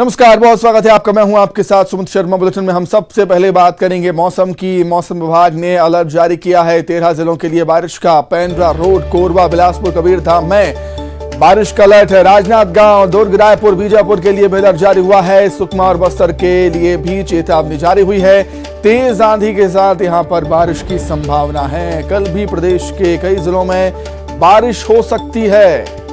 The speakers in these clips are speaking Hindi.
नमस्कार, बहुत स्वागत है आपका। मैं हूं आपके साथ सुमित शर्मा। बुलेटिन में हम सबसे पहले बात करेंगे मौसम की। मौसम विभाग ने अलर्ट जारी किया है 13 जिलों के लिए बारिश का। पेंड्रा, रोड, कोरबा, बिलासपुर, कबीरधाम में बारिश का अलर्ट है। राजनांदगांव, दुर्ग, रायपुर, बीजापुर के लिए भी अलर्ट जारी हुआ है। सुकमा और बस्तर के लिए भी चेतावनी जारी हुई है। तेज आंधी के साथ यहां पर बारिश की संभावना है। कल भी प्रदेश के कई जिलों में बारिश हो सकती है।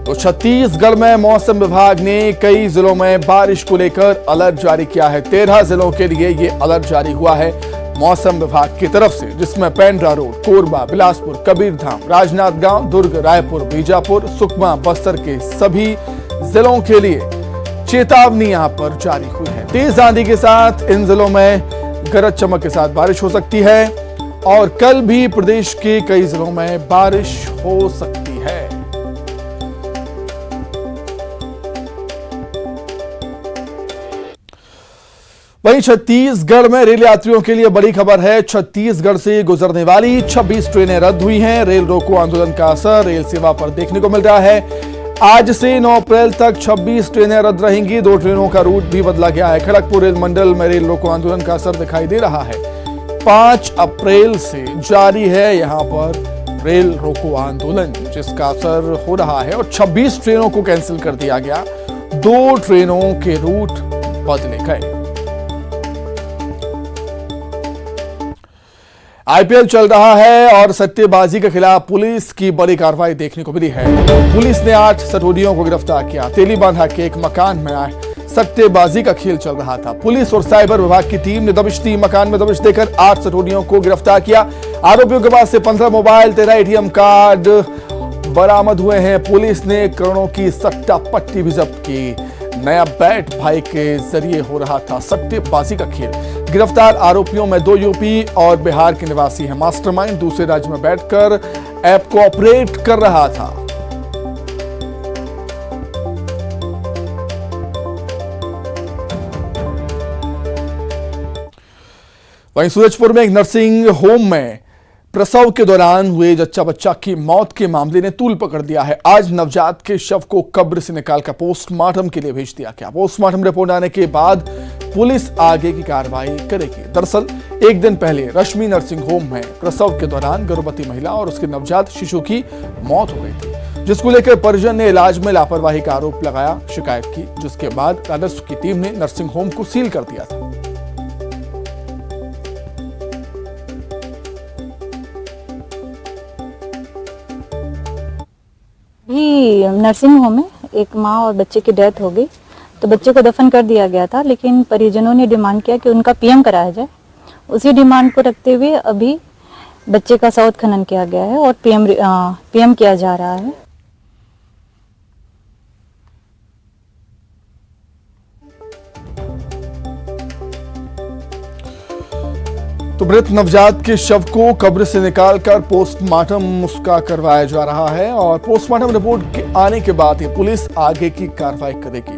तो छत्तीसगढ़ में मौसम विभाग ने कई जिलों में बारिश को लेकर अलर्ट जारी किया है। 13 जिलों के लिए यह अलर्ट जारी हुआ है मौसम विभाग की तरफ से, जिसमें पेंड्रा, रोड, कोरबा, बिलासपुर, कबीरधाम, राजनांदगांव, दुर्ग, रायपुर, बीजापुर, सुकमा, बस्तर के सभी जिलों के लिए चेतावनी यहां पर जारी हुई है। तेज आंधी के साथ इन जिलों में गरज चमक के साथ बारिश हो सकती है और कल भी प्रदेश के कई जिलों में बारिश हो सकती है। वहीं छत्तीसगढ़ में रेल यात्रियों के लिए बड़ी खबर है। छत्तीसगढ़ से गुजरने वाली 26 ट्रेनें रद्द हुई हैं। रेल रोको आंदोलन का असर रेल सेवा पर देखने को मिल रहा है। आज से 9 अप्रैल तक 26 ट्रेनें रद्द रहेंगी। 2 ट्रेनों का रूट भी बदला गया है। खड़गपुर रेल मंडल में रेल रोको आंदोलन का असर दिखाई दे रहा है। 5 अप्रैल से जारी है यहां पर रेल रोको आंदोलन, जिसका असर हो रहा है और 26 ट्रेनों को कैंसिल कर दिया गया। 2 ट्रेनों के रूट बदले गए। आईपीएल चल रहा है और सट्टेबाजी के खिलाफ पुलिस की बड़ी कार्रवाई देखने को मिली है। पुलिस ने 8 सटोरियों को गिरफ्तार किया। तेलीबांधा के एक मकान में सट्टेबाजी का खेल चल रहा था। पुलिस और साइबर विभाग की टीम ने दबिश दी। मकान में दबिश देकर 8 सटोरियों को गिरफ्तार किया। आरोपियों के पास से 15 मोबाइल, 13 एटीएम कार्ड बरामद हुए हैं। पुलिस ने करोड़ों की सट्टा पट्टी भी जब्त की। नया बैट भाई के जरिए हो रहा था सट्टेबाजी का खेल। गिरफ्तार आरोपियों में 2 यूपी और बिहार के निवासी हैं। मास्टरमाइंड दूसरे राज्य में बैठकर ऐप को ऑपरेट कर रहा था। वहीं सूरजपुर में एक नर्सिंग होम में प्रसव के दौरान हुए जच्चा बच्चा की मौत के मामले ने तूल पकड़ दिया है। आज नवजात के शव को कब्र से निकालकर पोस्टमार्टम के लिए भेज दिया गया। पोस्टमार्टम रिपोर्ट आने के बाद पुलिस आगे की कार्रवाई करेगी। दरअसल एक दिन पहले रश्मि नर्सिंग होम में प्रसव के दौरान गर्भवती महिला और उसके नवजात शिशु की मौत हो गई थी, जिसको लेकर परिजन ने इलाज में लापरवाही का आरोप लगाया, शिकायत की, जिसके बाद राजस्व की टीम ने नर्सिंग होम को सील कर दिया था। नर्सिंग होम में एक माँ और बच्चे की डेथ हो गई, तो बच्चे को दफन कर दिया गया था, लेकिन परिजनों ने डिमांड किया कि उनका पीएम कराया जाए। उसी डिमांड को रखते हुए अभी बच्चे का शव खनन किया गया है और पीएम किया जा रहा है। तो मृत नवजात के शव को कब्र से निकालकर पोस्टमार्टम उसका करवाया जा रहा है और पोस्टमार्टम रिपोर्ट आने के बाद ही पुलिस आगे की कार्रवाई करेगी।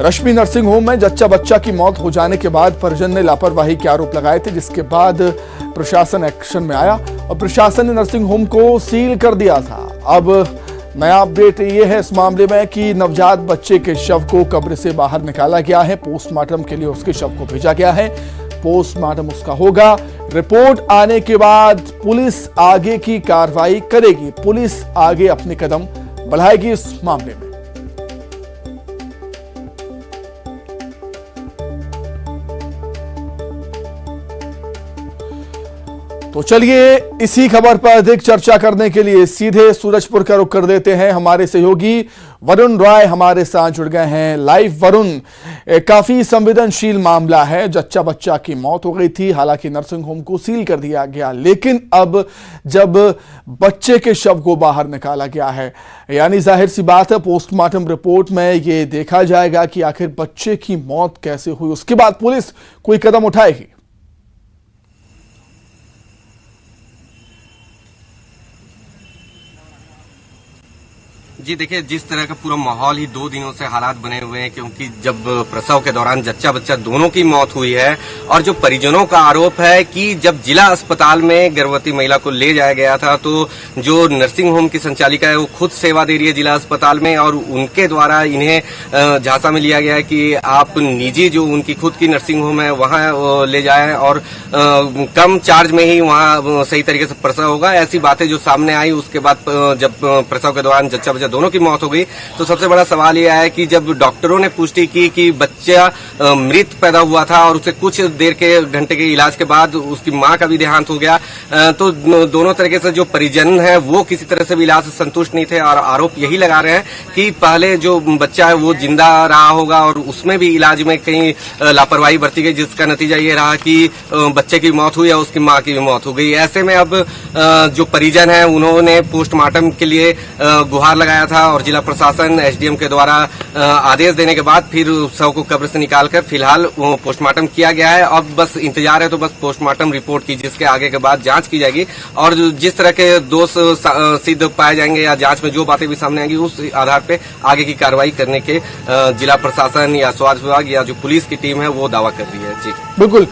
रश्मि नर्सिंग होम में जच्चा बच्चा की मौत हो जाने के बाद परिजन ने लापरवाही के आरोप लगाए थे, जिसके बाद प्रशासन एक्शन में आया और प्रशासन ने नर्सिंग होम को सील कर दिया था। अब नया अपडेट ये है इस मामले में कि नवजात बच्चे के शव को कब्र से बाहर निकाला गया है। पोस्टमार्टम के लिए उसके शव को भेजा गया है। पोस्टमार्टम उसका होगा। रिपोर्ट आने के बाद पुलिस आगे की कार्रवाई करेगी। पुलिस आगे अपने कदम बढ़ाएगी इस मामले में। तो चलिए इसी खबर पर अधिक चर्चा करने के लिए सीधे सूरजपुर का रुख कर देते हैं। हमारे सहयोगी वरुण राय हमारे साथ जुड़ गए हैं लाइव। वरुण, काफी संवेदनशील मामला है। जच्चा बच्चा की मौत हो गई थी, हालांकि नर्सिंग होम को सील कर दिया गया, लेकिन अब जब बच्चे के शव को बाहर निकाला गया है, यानी जाहिर सी बात है पोस्टमार्टम रिपोर्ट में ये देखा जाएगा कि आखिर बच्चे की मौत कैसे हुई। उसके बाद पुलिस कोई कदम उठाएगी। जी देखिए, जिस तरह का पूरा माहौल ही 2 दिनों से हालात बने हुए हैं, क्योंकि जब प्रसव के दौरान जच्चा बच्चा दोनों की मौत हुई है और जो परिजनों का आरोप है कि जब जिला अस्पताल में गर्भवती महिला को ले जाया गया था तो जो नर्सिंग होम की संचालिका है वो खुद सेवा दे रही है जिला अस्पताल में, और उनके द्वारा इन्हें झांसा में लिया गया है कि आप निजी जो उनकी खुद की नर्सिंग होम है वहां ले जाएं और कम चार्ज में ही वहां सही तरीके से प्रसव होगा। ऐसी बातें जो सामने आई उसके बाद जब प्रसव के दौरान जच्चा बच्चा दोनों की मौत हो गई तो सबसे बड़ा सवाल यह है कि जब डॉक्टरों ने पुष्टि की कि बच्चा मृत पैदा हुआ था और उसे कुछ देर के घंटे के इलाज के बाद उसकी मां का भी देहांत हो गया, तो दोनों तरीके से जो परिजन है वो किसी तरह से भी इलाज से संतुष्ट नहीं थे और आरोप यही लगा रहे हैं कि पहले जो बच्चा है वो जिंदा रहा होगा और उसमें भी इलाज में कहीं लापरवाही बरती गई, जिसका नतीजा ये रहा कि बच्चे की मौत हुई या उसकी मां की भी मौत हो गई। ऐसे में अब जो परिजन है उन्होंने पोस्टमार्टम के लिए गुहार लगाया था और जिला प्रशासन एसडीएम के द्वारा आदेश देने के बाद फिर शव को कब्र से निकालकर फिलहाल पोस्टमार्टम किया गया है। अब बस इंतजार है तो बस पोस्टमार्टम रिपोर्ट की, जिसके आगे के बाद जांच की जाएगी और जिस तरह के दोष सिद्ध पाए जाएंगे या जांच में जो बातें भी सामने आएंगी उस आधार पे आगे की कार्रवाई करने के जिला प्रशासन या स्वास्थ्य विभाग या जो पुलिस की टीम है वो दावा कर रही है। जी बिल्कुल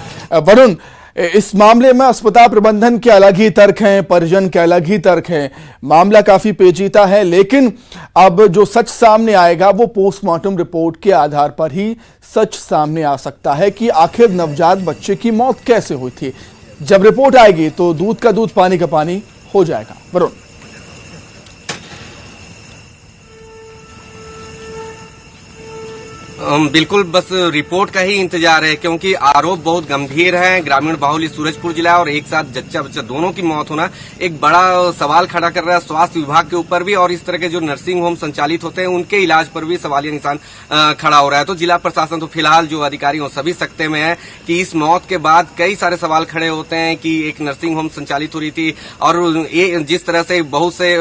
वरुण, इस मामले में अस्पताल प्रबंधन के अलग ही तर्क हैं, परिजन के अलग ही तर्क हैं, मामला काफी पेचीदा है, लेकिन अब जो सच सामने आएगा वो पोस्टमार्टम रिपोर्ट के आधार पर ही सच सामने आ सकता है कि आखिर नवजात बच्चे की मौत कैसे हुई थी। जब रिपोर्ट आएगी तो दूध का दूध पानी का पानी हो जाएगा। वरुण, बिल्कुल बस रिपोर्ट का ही इंतजार है क्योंकि आरोप बहुत गंभीर है। ग्रामीण बाहुली सूरजपुर जिला और एक साथ जच्चा बच्चा दोनों की मौत होना एक बड़ा सवाल खड़ा कर रहा है स्वास्थ्य विभाग के ऊपर भी, और इस तरह के जो नर्सिंग होम संचालित होते हैं उनके इलाज पर भी सवालिया निशान खड़ा हो रहा है। तो जिला प्रशासन तो फिलहाल जो अधिकारी हो सभी सकते में है कि इस मौत के बाद कई सारे सवाल खड़े होते हैं कि एक नर्सिंग होम संचालित हो रही थी और ये जिस तरह से बहुत से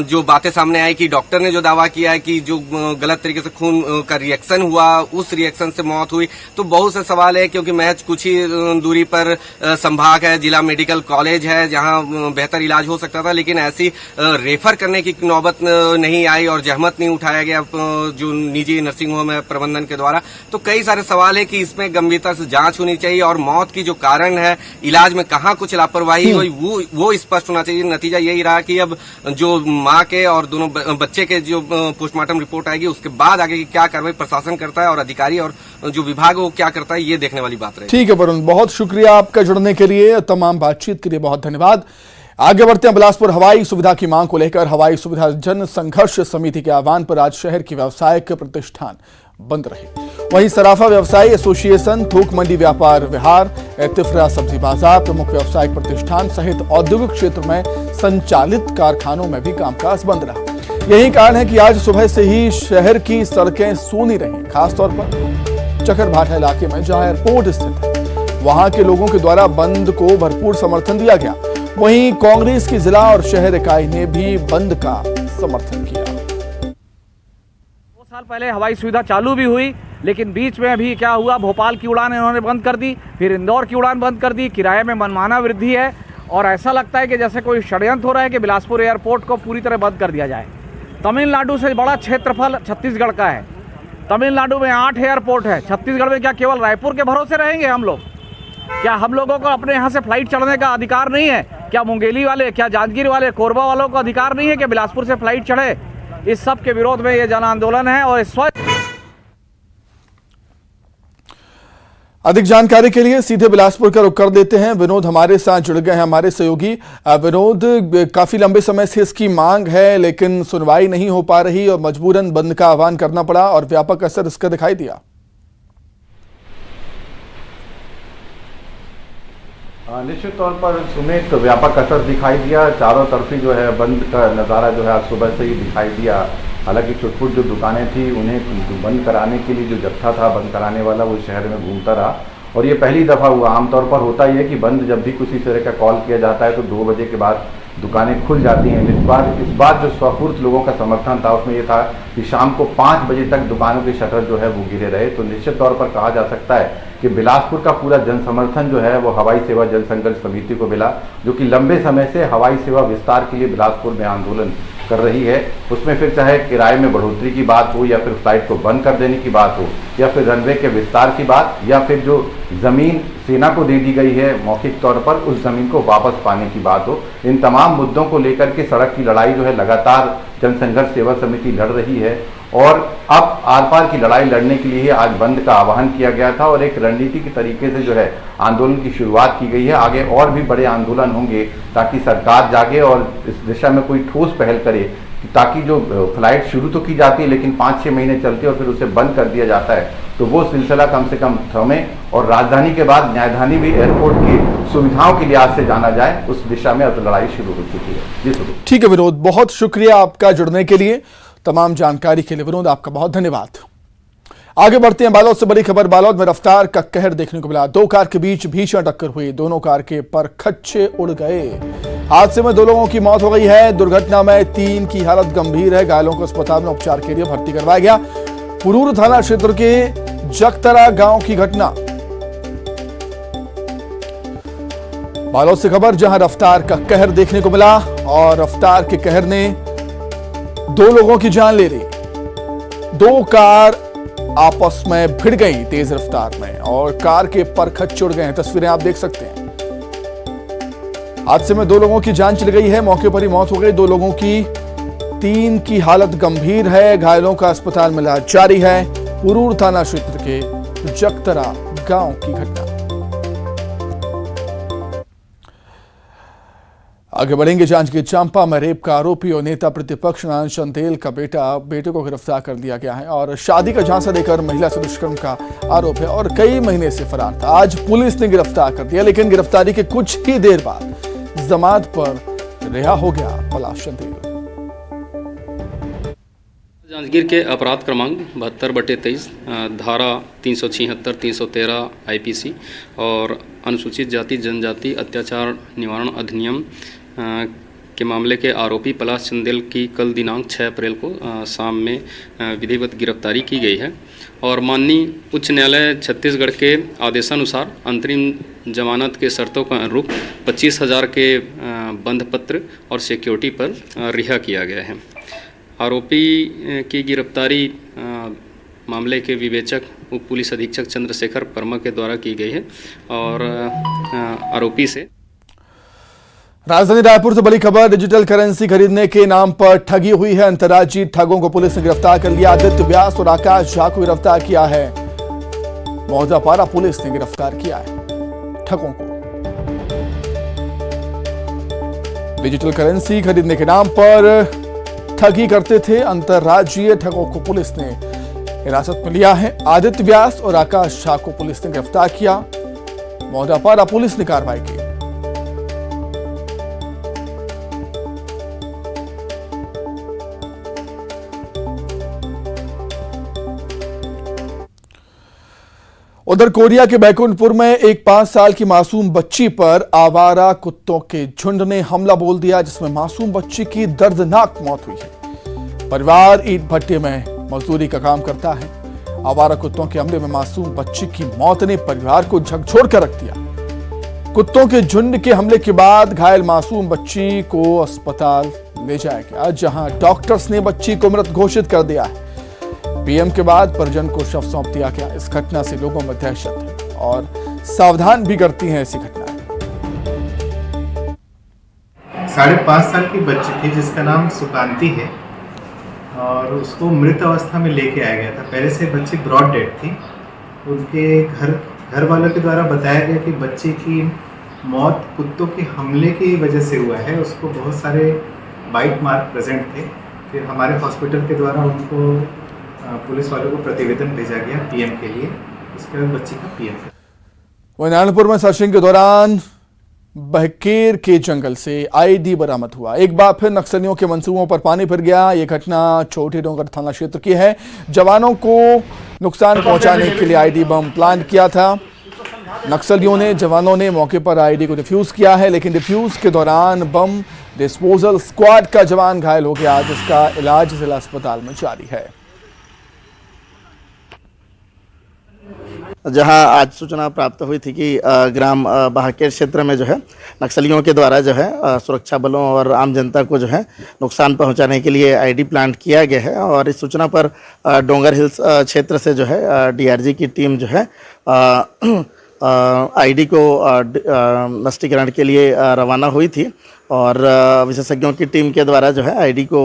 जो बातें सामने आई कि डॉक्टर ने जो दावा किया है कि जो गलत तरीके से खून का रिएक्शन हुआ उस रिएक्शन से मौत हुई, तो बहुत से सवाल है क्योंकि महज कुछ ही दूरी पर संभाग है, जिला मेडिकल कॉलेज है जहां बेहतर इलाज हो सकता था, लेकिन ऐसी रेफर करने की नौबत नहीं आई और जहमत नहीं उठाया गया जो निजी नर्सिंग होम है प्रबंधन के द्वारा। तो कई सारे सवाल है कि इसमें गंभीरता से जांच होनी चाहिए और मौत की जो कारण है, इलाज में कहां कुछ लापरवाही हुई वो स्पष्ट होना चाहिए। नतीजा यही रहा कि अब जो मां के और दोनों बच्चे के जो पोस्टमार्टम रिपोर्ट आएगी उसके बाद आगे की क्या कार्रवाई प्रशासन करता है और अधिकारी और जो विभाग वो क्या करता है ये देखने वाली बात रही। ठीक है वरुण, बहुत शुक्रिया आपका जुड़ने के लिए, तमाम बातचीत के लिए बहुत धन्यवाद। आगे बढ़ते हैं। बिलासपुर हवाई सुविधा की मांग को लेकर हवाई सुविधा जन संघर्ष समिति के आह्वान पर आज शहर की व्यावसायिक प्रतिष्ठान बंद रहे। वहीं सराफा व्यवसायी एसोसिएशन, थोक मंडी व्यापार विहार, तिफरा सब्जी बाजार, प्रमुख व्यावसायिक प्रतिष्ठान सहित औद्योगिक क्षेत्र में संचालित कारखानों में भी कामकाज बंद रहा। यही कारण है कि आज सुबह से ही शहर की सड़कें सूनी रही, खासतौर पर चकरभाठा इलाके में जहां एयरपोर्ट स्थित है वहां के लोगों के द्वारा बंद को भरपूर समर्थन दिया गया। वहीं कांग्रेस की जिला और शहर इकाई ने भी बंद का समर्थन किया। 2 साल पहले हवाई सुविधा चालू भी हुई, लेकिन बीच में अभी क्या हुआ, भोपाल की उड़ान इन्होंने बंद कर दी, फिर इंदौर की उड़ान बंद कर दी, किराए में मनमाना वृद्धि है और ऐसा लगता है कि जैसे कोई षड्यंत्र हो रहा है कि बिलासपुर एयरपोर्ट को पूरी तरह बंद कर दिया जाए। तमिलनाडु से बड़ा क्षेत्रफल छत्तीसगढ़ का है, तमिलनाडु में 8 एयरपोर्ट है, छत्तीसगढ़ में क्या केवल रायपुर के भरोसे रहेंगे हम लोग? क्या हम लोगों को अपने यहाँ से फ्लाइट चढ़ने का अधिकार नहीं है? क्या मुंगेली वाले, क्या जांजगीर वाले, कोरबा वालों को अधिकार नहीं है कि बिलासपुर से फ्लाइट चढ़े? इस सब के विरोध में ये जन आंदोलन है और अधिक जानकारी के लिए सीधे बिलासपुर का रुख कर देते हैं। विनोद हमारे साथ जुड़ गए हैं, हमारे सहयोगी। विनोद, काफी लंबे समय से इसकी मांग है लेकिन सुनवाई नहीं हो पा रही और मजबूरन बंद का आह्वान करना पड़ा और व्यापक असर इसका दिखाई दिया। निश्चित तौर पर सुमित व्यापक असर दिखाई दिया। चारों तरफी जो है बंद का नज़ारा जो है आज सुबह से ही दिखाई दिया। हालांकि छुटपुट जो दुकानें थी उन्हें बंद कराने के लिए जो जत्था था बंद कराने वाला वो शहर में घूमता रहा और ये पहली दफ़ा हुआ। आमतौर पर होता ही है कि बंद जब भी किसी तरह का कॉल किया जाता है तो 2 बजे के बाद दुकानें खुल जाती हैं। इस बार जो स्वफुर्त लोगों का समर्थन था उसमें ये था कि शाम को 5 बजे तक दुकानों के शटर जो है वो गिरे रहे। तो निश्चित तौर पर कहा जा सकता है कि बिलासपुर का पूरा जन समर्थन जो है वो हवाई सेवा जनसंघर्ष समिति को मिला, जो कि लंबे समय से हवाई सेवा विस्तार के लिए बिलासपुर में आंदोलन कर रही है, उसमें फिर चाहे किराए में बढ़ोतरी की बात हो या फिर फ्लाइट को बंद कर देने की बात हो या फिर रनवे के विस्तार की बात या फिर जो ज़मीन सेना को दे दी गई है मौखिक तौर पर उस ज़मीन को वापस पाने की बात हो, इन तमाम मुद्दों को लेकर के सड़क की लड़ाई जो है लगातार जनसंघर्ष सेवा समिति लड़ रही है। और अब आर पार की लड़ाई लड़ने के लिए आज बंद का आह्वान किया गया था और एक रणनीति के तरीके से जो है आंदोलन की शुरुआत की गई है। आगे और भी बड़े आंदोलन होंगे ताकि सरकार जागे और इस दिशा में कोई ठोस पहल करे ताकि जो फ्लाइट शुरू तो की जाती है लेकिन 5-6 महीने चलती है और फिर उसे बंद कर दिया जाता है, तो वो सिलसिला कम से कम थमे और राजधानी के बाद न्यायधानी भी एयरपोर्ट की सुविधाओं के लिहाज से जाना जाए, उस दिशा में अब लड़ाई शुरू हो चुकी है। जी सुनो। ठीक है विनोद, बहुत शुक्रिया आपका जुड़ने के लिए, तमाम जानकारी के लिए विनोद आपका बहुत धन्यवाद। आगे बढ़ते हैं, बालोद से बड़ी खबर। बालोद में रफ्तार का कहर देखने को मिला। दो कार के बीच भीषण टक्कर हुई, दोनों कार के परखच्चे उड़ गए। हादसे में 2 लोगों की मौत हो गई है। दुर्घटना में 3 की हालत गंभीर है। घायलों को अस्पताल में उपचार के लिए भर्ती करवाया गया। पुरूर थाना क्षेत्र के जगतरा गांव की घटना। बालोद से खबर, जहां रफ्तार का कहर देखने को मिला और रफ्तार के कहर ने 2 लोगों की जान ले ली। 2 कार आपस में भिड़ गई तेज रफ्तार में और कार के परखच्चे उड़ गए हैं। तस्वीरें आप देख सकते हैं। हादसे में 2 लोगों की जान चली गई है, मौके पर ही मौत हो गई 2 लोगों की। 3 की हालत गंभीर है। घायलों का अस्पताल में इलाज जारी है। पुरूर थाना क्षेत्र के जगतरा गांव की घटना। आगे बढ़ेंगे, जांजगीर चांपा में रेप का आरोपी और नेता प्रतिपक्ष नारायण चंदेल का बेटे को गिरफ्तार कर लिया गया है और शादी का झांसा देकर महिला से दुष्कर्म का आरोप है और कई महीने से फरार था। आज पुलिस ने गिरफ्तार कर दिया, लेकिन गिरफ्तारी के कुछ ही देर बाद जमानत पर रिहा हो गया पलाश चंदेल। जांजगीर के अपराध क्रमांक 72/23 धारा 376, 313 IPC और अनुसूचित जाति जनजाति अत्याचार निवारण अधिनियम के मामले के आरोपी पलाश चंदेल की कल दिनांक 6 अप्रैल को शाम में विधिवत गिरफ्तारी की गई है और माननीय उच्च न्यायालय छत्तीसगढ़ के आदेशानुसार अंतरिम जमानत के शर्तों के अनुरूप 25,000 के बंध पत्र और सिक्योरिटी पर रिहा किया गया है। आरोपी की गिरफ्तारी मामले के विवेचक उप पुलिस अधीक्षक चंद्रशेखर वर्मा के द्वारा की गई है और आरोपी से राजधानी रायपुर से बड़ी खबर, डिजिटल करेंसी खरीदने के नाम पर ठगी हुई है। अंतर्राज्यीय ठगों को पुलिस ने गिरफ्तार कर लिया। आदित्य व्यास और आकाश झा को गिरफ्तार किया है। मौजापारा पुलिस ने गिरफ्तार किया है ठगों को। डिजिटल करेंसी खरीदने के नाम पर ठगी करते थे अंतर्राज्यीय ठगों को पुलिस ने हिरासत में लिया है। आदित्य व्यास और आकाश झा को पुलिस ने गिरफ्तार किया। मौजापारा पुलिस ने कार्रवाई की। उधर कोरिया के बैकुंठपुर में एक 5 साल की मासूम बच्ची पर आवारा कुत्तों के झुंड ने हमला बोल दिया, जिसमें मासूम बच्ची की दर्दनाक मौत हुई है। परिवार ईंट भट्टे में मजदूरी का काम करता है। आवारा कुत्तों के हमले में मासूम बच्ची की मौत ने परिवार को झकझोर कर रख दिया। कुत्तों के झुंड के हमले के बाद घायल मासूम बच्ची को अस्पताल ले जाया गया, जहां डॉक्टर्स ने बच्ची को मृत घोषित कर दिया है। पीएम के बाद परिजन को शव सौंप दिया गया। इस घटना से लोगों में दहशत है और सावधान भी करती हैं ऐसी घटनाएं। 5.5 साल की बच्ची थी जिसका नाम सुकांति है और उसको मृत अवस्था में लेके आया गया था। पहले से बच्ची ब्रॉड डेड थी। उनके घर वालों के द्वारा बताया गया कि बच्चे की मौत कुत्तों के हमले की वजह से हुआ है। उसको बहुत सारे बाइट मार्क प्रेजेंट थे। फिर हमारे हॉस्पिटल के द्वारा उनको पुलिस वालों को प्रतिवेदन भेजा गया पीएम के लिए। इसके बाद बच्ची का पीएम। वहीं नारायणपुर में सर्चिंग के दौरान बहकेर के जंगल से आईडी बरामद हुआ। एक बार फिर नक्सलियों के मंसूबों पर पानी फिर गया। ये घटना छोटे डोंगर थाना क्षेत्र की है। जवानों को नुकसान पहुंचाने के लिए आईडी बम प्लान किया था। नक्सलियों ने जवानों ने मौके पर आईडी को डिफ्यूज किया है, लेकिन डिफ्यूज के दौरान बम डिस्पोजल स्क्वाड का जवान घायल हो गया, जिसका इलाज जिला अस्पताल में जारी है। जहां आज सूचना प्राप्त हुई थी कि ग्राम बहाकेर क्षेत्र में जो है नक्सलियों के द्वारा जो है सुरक्षा बलों और आम जनता को जो है नुकसान पहुंचाने के लिए आईडी प्लांट किया गया है। और इस सूचना पर डोंगर हिल्स क्षेत्र से जो है डीआरजी की टीम जो है आईडी को नष्टीकरण के लिए रवाना हुई थी और विशेषज्ञों की टीम के द्वारा जो है आईडी को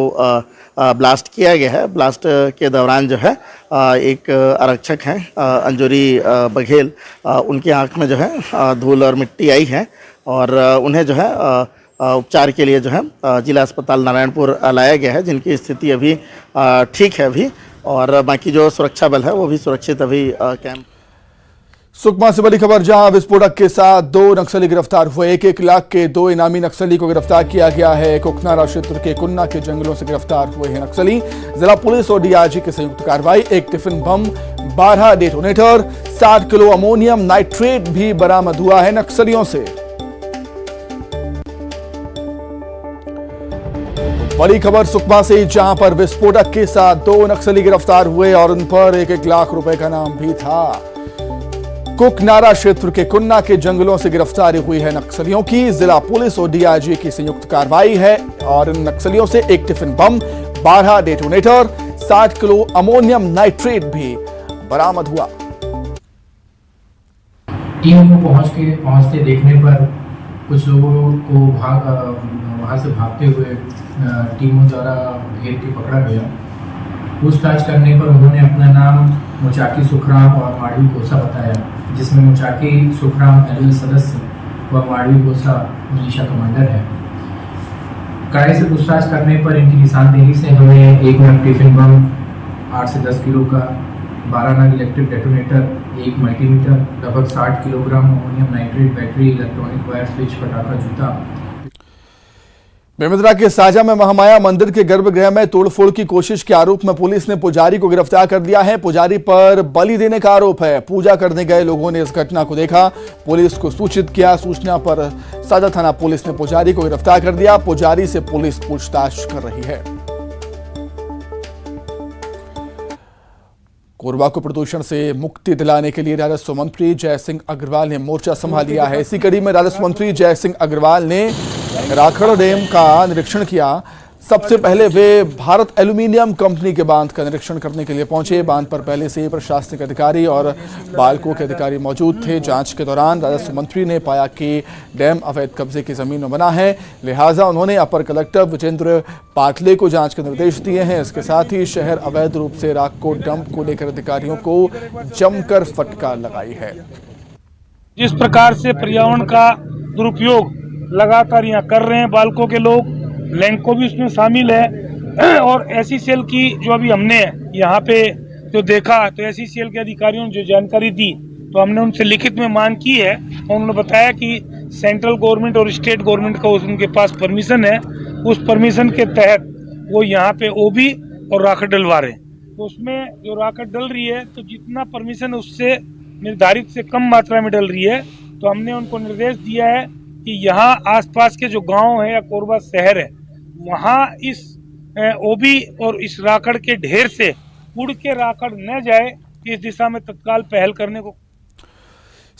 ब्लास्ट किया गया है। ब्लास्ट के दौरान जो है एक आरक्षक हैं अंजुरी बघेल, उनकी आंख में जो है धूल और मिट्टी आई है और उन्हें जो है उपचार के लिए जो है जिला अस्पताल नारायणपुर लाया गया है, जिनकी स्थिति अभी ठीक है अभी, और बाकी जो सुरक्षा बल है वो भी सुरक्षित अभी कैंप। सुकमा से बड़ी खबर, जहां विस्फोटक के साथ 2 नक्सली गिरफ्तार हुए। 1 लाख के 2 इनामी नक्सली को गिरफ्तार किया गया है। कोकनारा क्षेत्र के कुन्ना के जंगलों से गिरफ्तार हुए हैं नक्सली। जिला पुलिस और डीआरजी की संयुक्त कार्रवाई। 1 tiffin bomb, 12 detonator, 60 kilo ammonium nitrate भी बरामद हुआ है नक्सलियों से। बड़ी खबर सुकमा से, जहां पर विस्फोटक के साथ 2 नक्सली गिरफ्तार हुए और उन पर 1 लाख रुपए का नाम भी था। कोकनारा क्षेत्र के कुन्ना के जंगलों से गिरफ्तारी हुई है नक्सलियों की। जिला पुलिस और डीआरजी की संयुक्त कार्रवाई है और इन नक्सलियों से 1 tiffin bomb, 12 detonator, 60 kilo ammonium nitrate भी बरामद हुआ। टीम को पहुंचते देखने पर कुछ लोगों को वहां से भागते हुए टीमों द्वारा घेर के पकड़ा गया। पूछताछ करने पर उन्होंने अपना नाम मुचाकी सुखराम और माड़वी कोसा बताया, जिसमें मुचाकी सुखराम एलओएस सदस्य व माड़वी कोसा मिलिशिया कमांडर है। कड़ाई से पूछताछ करने पर इनकी निशानदेही से हमें 1 नग टिफिन बम, 8 से 10 किलो का, 12 नग इलेक्ट्रिक डेटोनेटर, 1 मल्टीमीटर, लगभग 60 kilogram ammonium nitrate, battery, electronic wire, switch, पटाखा, जूता। बेमेतरा के साजा में महामाया मंदिर के गर्भगृह में तोड़फोड़ की कोशिश के आरोप में पुलिस ने पुजारी को गिरफ्तार कर लिया है। पुजारी पर बलि देने का आरोप है। पूजा करने गए लोगों ने इस घटना को देखा, पुलिस को सूचित किया। सूचना पर साजा थाना पुलिस ने पुजारी को गिरफ्तार कर दिया। पुजारी से पुलिस पूछताछ कर रही है। कोरबा को प्रदूषण से मुक्ति दिलाने के लिए राजस्व मंत्री जयसिंह अग्रवाल ने मोर्चा संभाल लिया है। इसी कड़ी में राजस्व मंत्री जयसिंह अग्रवाल ने राखड़ डैम का निरीक्षण किया। सबसे पहले वे भारत एल्यूमिनियम कंपनी के बांध का निरीक्षण करने के लिए पहुंचे। बांध पर पहले से ही प्रशासनिक अधिकारी और बाल्को के अधिकारी मौजूद थे। जांच के दौरान राजस्व मंत्री ने पाया कि डैम अवैध कब्जे की जमीन में बना है, लिहाजा उन्होंने अपर कलेक्टर विजेंद्र पाटले को जांच के निर्देश दिए हैं। इसके साथ ही शहर अवैध रूप से राख को डंप को लेकर अधिकारियों को जमकर फटकार लगाई है। जिस प्रकार से पर्यावरण का दुरुपयोग लगातार यहाँ कर रहे हैं बाल्को के लोग, लैंको भी उसमें शामिल है, और एसी सेल की जो अभी हमने यहाँ पे जो देखा तो एसी सेल के अधिकारियों ने जो जानकारी दी तो हमने उनसे लिखित में मांग की है। उन्होंने बताया कि सेंट्रल गवर्नमेंट और स्टेट गवर्नमेंट का उनके पास परमिशन है, उस परमिशन के तहत वो यहाँ पे ओबी और राखड़ डलवा रहे हैं। तो उसमें जो राखड़ डल रही है तो जितना परमिशन उससे निर्धारित से कम मात्रा में डल रही है, तो हमने उनको निर्देश दिया है कि यहाँ आसपास के जो गांव है या कोरबा शहर है वहाँ इस ओबी और इस राखड़ के ढेर से उड़ के राखड़ न जाए, इस दिशा में तत्काल पहल करने को।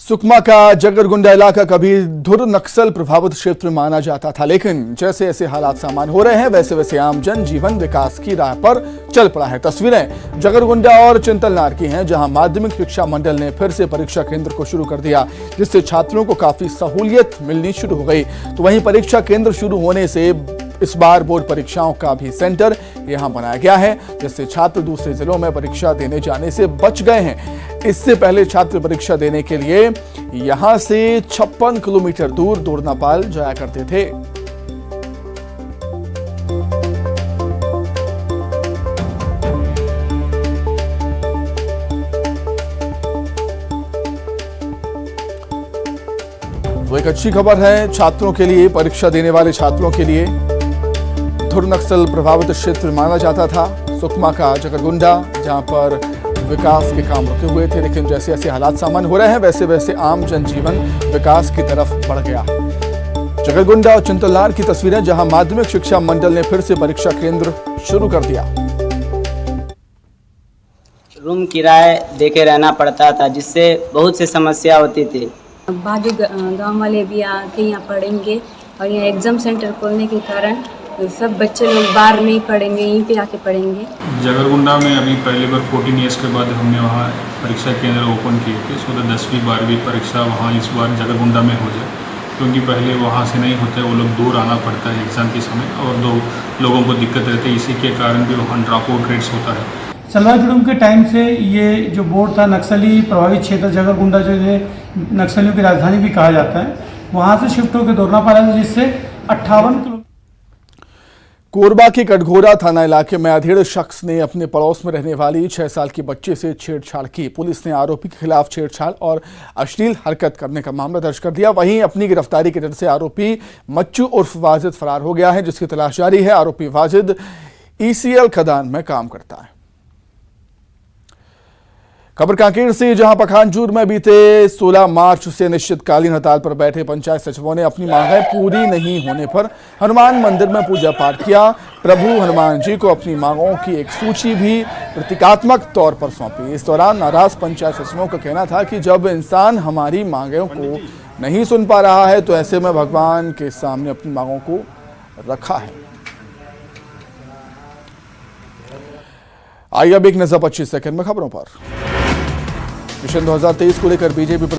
सुकमा का जगरगुंडा इलाका कभी धुर नक्सल प्रभावित क्षेत्र माना जाता था, लेकिन जैसे ऐसे हालात सामान्य हो रहे हैं वैसे वैसे आम जन जीवन विकास की राह पर चल पड़ा है। तस्वीरें जगरगुंडा और चिंतलनार की हैं, जहां माध्यमिक शिक्षा मंडल ने फिर से परीक्षा केंद्र को शुरू कर दिया, जिससे छात्रों को काफी सहूलियत मिलनी शुरू हो गई। तो वहीं परीक्षा केंद्र शुरू होने से इस बार बोर्ड परीक्षाओं का भी सेंटर यहां बनाया गया है, जिससे छात्र दूसरे जिलों में परीक्षा देने जाने से बच गए हैं। इससे पहले छात्र परीक्षा देने के लिए यहां से 56 किलोमीटर दूर दोरनापाल जाया करते थे। तो एक अच्छी खबर है छात्रों के लिए, परीक्षा देने वाले छात्रों के लिए। धुर नक्सल प्रभावित क्षेत्र माना जाता था सुकमा का जगरगुंडा, जहां पर विकास के काम रुके हुए थे, लेकिन जैसे जैसे हालात सामान्य हो रहे हैं वैसे वैसे आम जनजीवन विकास की तरफ बढ़ गया। जगरगुंडा और चिंतलनार की तस्वीरें, जहां माध्यमिक शिक्षा मंडल ने फिर से परीक्षा केंद्र शुरू कर दिया। रूम किराए देके रहना पड़ता था, जिससे बहुत सी समस्या होती थी। बाजू गांव वाले भी आके यहाँ पढ़ेंगे और यहाँ एग्ज़ाम सेंटर खोलने के कारण सब बच्चे लोग बाहर नहीं पढ़ेंगे, यहीं पे आके पढ़ेंगे। जगरगुंडा में अभी पहली बार 14 ईयर्स के बाद हमने वहाँ परीक्षा केंद्र ओपन किए थे, सो 10वीं 12वीं परीक्षा वहाँ इस बार जगरगुंडा में हो जाए, क्योंकि पहले वहाँ से नहीं होता है, वो लोग दूर आना पड़ता है एग्ज़ाम के समय और लोगों को दिक्कत रहती है, इसी के कारण भी वहाँ ड्रॉप आउट रेट्स होता है। सलवाजुड़ूम के टाइम से ये जो बोर्ड था, नक्सली प्रभावित क्षेत्र जगरगुंडा जो है नक्सलियों की राजधानी भी कहा जाता है, वहाँ से शिफ्ट होकर दोरनापाड़ा, जिससे 58 किलो। कोरबा के कटघोरा थाना इलाके में अधेड़ शख्स ने अपने पड़ोस में रहने वाली 6 साल की बच्ची से छेड़छाड़ की। पुलिस ने आरोपी के खिलाफ छेड़छाड़ और अश्लील हरकत करने का मामला दर्ज कर दिया। वहीं अपनी गिरफ्तारी के डर से आरोपी मच्चू उर्फ वाजिद फरार हो गया है, जिसकी तलाश जारी है। आरोपी वाजिद ECL खदान में काम करता है। खबर कांकेर से, जहां पखानजूर में बीते 16 मार्च से अनिश्चितकालीन हड़ताल पर बैठे पंचायत सचिवों ने अपनी मांगें पूरी नहीं होने पर हनुमान मंदिर में पूजा पाठ किया। प्रभु हनुमान जी को अपनी मांगों की एक सूची भी प्रतीकात्मक तौर पर सौंपी। इस दौरान नाराज पंचायत सचिवों का कहना था कि जब इंसान हमारी मांगों को नहीं सुन पा रहा है तो ऐसे में भगवान के सामने अपनी मांगों को रखा है। आइए अब एक नजर 25 सेकंड में खबरों पर। मिशन 2023 को लेकर बीजेपी